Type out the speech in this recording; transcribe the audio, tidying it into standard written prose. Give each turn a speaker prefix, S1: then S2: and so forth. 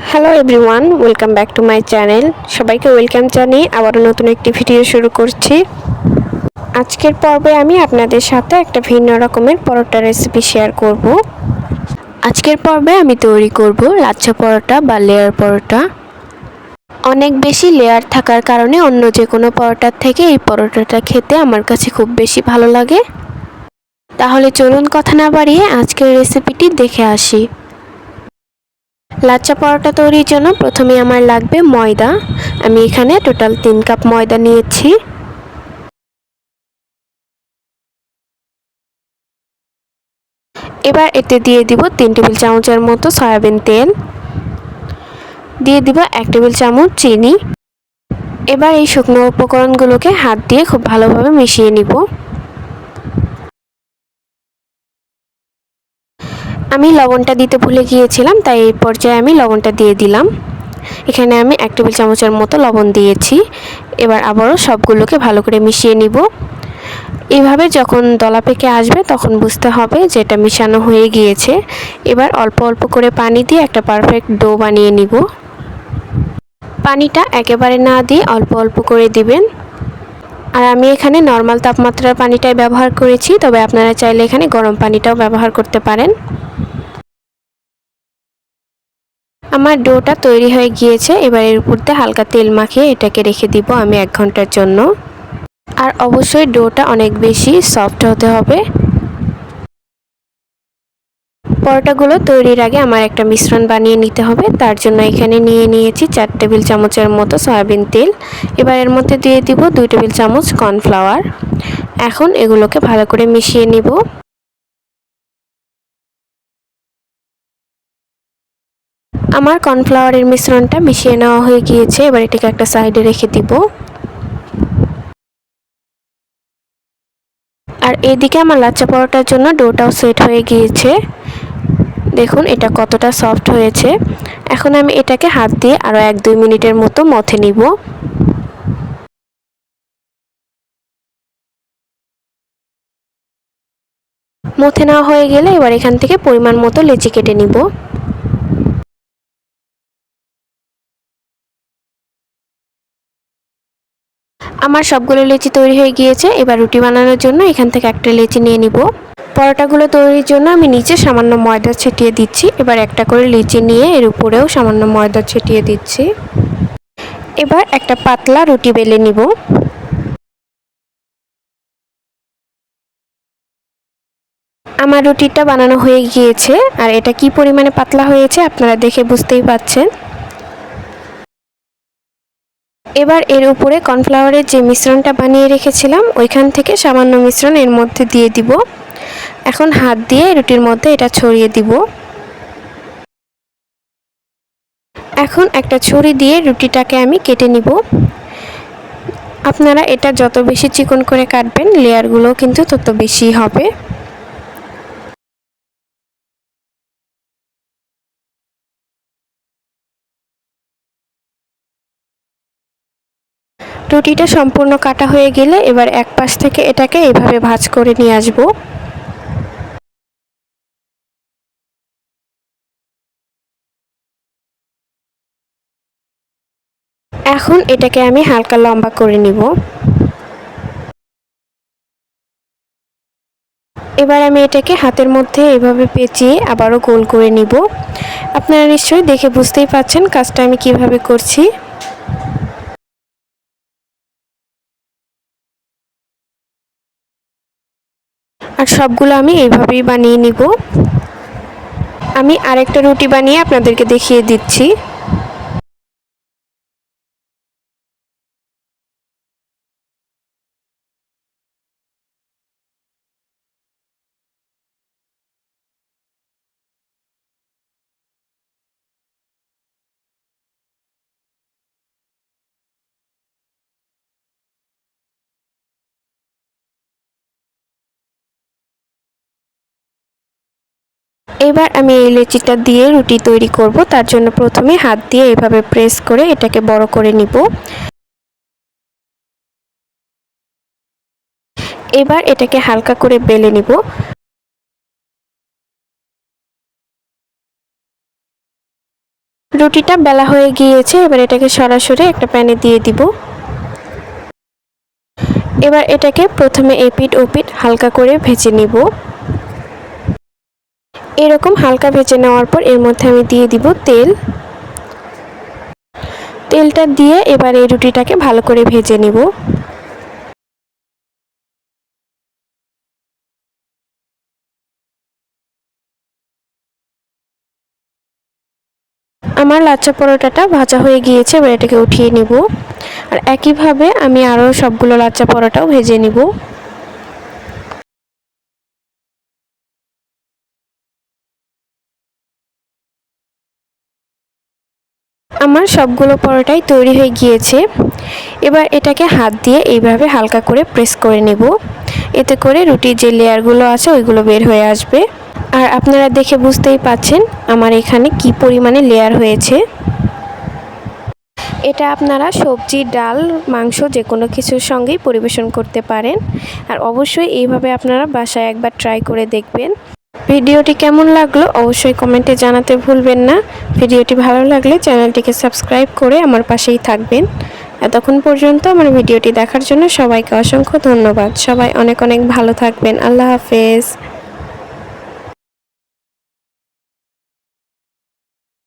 S1: Hello everyone, welcome back to my channel. সবাইকে welcome জানিয়ে আবারও নতুন একটি ভিডিও শুরু করছি। আজকের পর্বে আমি আপনাদের সাথে একটা ভিন্ন রকমের পরোটা রেসিপি শেয়ার করব। আজকের পর্বে আমি তৈরি করব লাচ্ছা পরোটা বা লেয়ার পরোটা। অনেক বেশি লেয়ার থাকার কারণে অন্য যে কোনো পরোটার থেকে এই পরোটাটা খেতে আমার কাছে খুব বেশি ভালো লাগে। তাহলে চলুন কথা না বাড়িয়ে আজকের রেসিপিটি দেখে আসি। লাচ্ছা পরোটা তৈরির জন্য প্রথমে আমার লাগবে ময়দা। আমি এখানে টোটাল 3 কাপ ময়দা নিয়েছি। এবার এতে দিয়ে দিব 3 টেবিল চামচের মতো সয়াবিন তেল, দিয়ে দিব 1 টেবিল চামচ চিনি। এবার এই শুকনো উপকরণগুলোকে হাত দিয়ে খুব ভালোভাবে মিশিয়ে নিব। আমি লবণটা দিতে ভুলে গিয়েছিলাম, তাই এই পর্যায়ে আমি লবণটা দিয়ে দিলাম। এখানে আমি 1 টেবিল চামচের মতো লবণ দিয়েছি। এবার আবারও সবগুলোকে ভালো করে মিশিয়ে নিব। এভাবে যখন দলা পেকে আসবে তখন বুঝতে হবে যে এটা মিশানো হয়ে গিয়েছে। এবার অল্প অল্প করে পানি দিয়ে একটা পারফেক্ট ডো বানিয়ে নিব। পানিটা একেবারে না দিয়ে অল্প অল্প করে দিবেন। আর আমি এখানে নর্মাল তাপমাত্রার পানিটাই ব্যবহার করেছি, তবে আপনারা চাইলে এখানে গরম পানিটাও ব্যবহার করতে পারেন। আমার ডোটা তৈরি হয়ে গিয়েছে। এবার এর উপর দিয়ে হালকা তেল মাখিয়ে এটাকে রেখে দিব আমি 1 ঘন্টার জন্য। আর অবশ্যই ডোটা অনেক বেশি সফট হতে হবে। পরোটাগুলো তৈরির আগে আমার একটা মিশ্রণ বানিয়ে নিতে হবে। তার জন্য এখানে নিয়ে নিয়েছি 4 টেবিল চামচের মতো সয়াবিন তেল। এবার এর মধ্যে দিয়ে দিব 2 টেবিল চামচ কর্নফ্লাওয়ার। এখন এগুলোকে ভালো করে মিশিয়ে নিব। আমার কর্নফ্লাওয়ারের মিশ্রণটা মিশিয়ে নেওয়া হয়ে গিয়েছে। এবার এটাকে একটা সাইডে রেখে দিব। আর এদিকে আমার লাচ্ছা পরোটার জন্য ডোটাও সেট হয়ে গিয়েছে। দেখুন এটা কতটা সফট হয়েছে। এখন আমি এটাকে হাত দিয়ে আরও 1-2 মিনিটের মতো মথে নিব। মথে নেওয়া হয়ে গেলে এবার এখান থেকে পরিমাণ মতো লেচি কেটে নিব। আমার সবগুলো লেচি তৈরি হয়ে গিয়েছে। এবার রুটি বানানোর জন্য এখান থেকে একটা লেচি নিয়ে নিব। পরোটাগুলো তৈরির জন্য আমি নিচে সামান্য ময়দা ছিটিয়ে দিচ্ছি। এবার একটা করে লেচি নিয়ে এর উপরেও সামান্য ময়দা ছিটিয়ে দিচ্ছি। এবার একটা পাতলা রুটি বেলে নিব। আমার রুটিটা বানানো হয়ে গিয়েছে। আর এটা কি পরিমাণে পাতলা হয়েছে আপনারা দেখে বুঝতেই পাচ্ছেন। এবার এর উপরে কর্নফ্লাওয়ারের যে মিশ্রণটা বানিয়ে রেখেছিলাম ওইখান থেকে সামান্য মিশ্রণ এর মধ্যে দিয়ে দিব। এখন হাত দিয়ে রুটির মধ্যে এটা ছড়িয়ে দিব। এখন একটা ছুরি দিয়ে রুটিটাকে আমি কেটে নিব। আপনারা এটা যত বেশি চিকন করে কাটবেন লেয়ারগুলো কিন্তু তত বেশি হবে। রুটিটা সম্পূর্ণ কাটা হয়ে গেলে এবার এক পাশ থেকে এটাকে এভাবে ভাঁজ করে নিয়ে আসব। এখন এটাকে আমি হালকা লম্বা করে নিব। এবার আমি এটাকে হাতের মধ্যে এভাবে পেঁচিয়ে আবারও গোল করে নিব। আপনারা নিশ্চয়ই দেখে বুঝতেই পাচ্ছেন কাজটা আমি কিভাবে করছি। আর সবগুলো আমি এইভাবেই বানিয়ে নিব। আমি আরেকটা রুটি বানিয়ে আপনাদেরকে দেখিয়ে দিচ্ছি। এবার আমি এই লেচিটা দিয়ে রুটি তৈরি করব। তার জন্য প্রথমে হাত দিয়ে এভাবে প্রেস করে এটাকে বড় করে নিব। এবার এটাকে হালকা করে বেলে নিব। রুটিটা বেলা হয়ে গিয়েছে, এবার এটাকে সরাসরি একটা প্যানে দিয়ে দিব। এবার এটাকে প্রথমে এপিট ওপিট হালকা করে ভেজে নিব। এরকম হালকা ভেজে নেওয়ার পর এর মধ্যে আমি দিয়ে দিব তেল। তেলটা দিয়ে এবার এই রুটিটাকে ভালো করে ভেজে নিব। আমার লাচ্ছা পরোটাটা ভাজা হয়ে গিয়েছে, এবার এটাকে উঠিয়ে নিব। আর একইভাবে আমি আরও সবগুলো লাচ্ছা পরোটাও ভেজে নিব। আমার সবগুলো পরোটাই তৈরি হয়ে গিয়েছে। এবার এটাকে হাত দিয়ে এইভাবে হালকা করে প্রেস করে নেব। এতে করে রুটির যে লেয়ারগুলো আছে ওইগুলো বের হয়ে আসবে। আর আপনারা দেখে বুঝতেই পাচ্ছেন আমার এখানে কি পরিমাণে লেয়ার হয়েছে। এটা আপনারা সবজি, ডাল, মাংস যে কোনো কিছুর সঙ্গেই পরিবেশন করতে পারেন। আর অবশ্যই এইভাবে আপনারা বাসায় একবার ট্রাই করে দেখবেন। ভিডিওটি কেমন লাগলো অবশ্যই কমেন্টে জানাতে ভুলবেন না। ভিডিওটি ভালো লাগলে চ্যানেলটিকে সাবস্ক্রাইব করে আমার পাশেই থাকবেন। এতক্ষণ পর্যন্ত আমার ভিডিওটি দেখার জন্য সবাইকে অসংখ্য ধন্যবাদ। সবাই অনেক অনেক ভালো থাকবেন। আল্লাহ হাফেজ।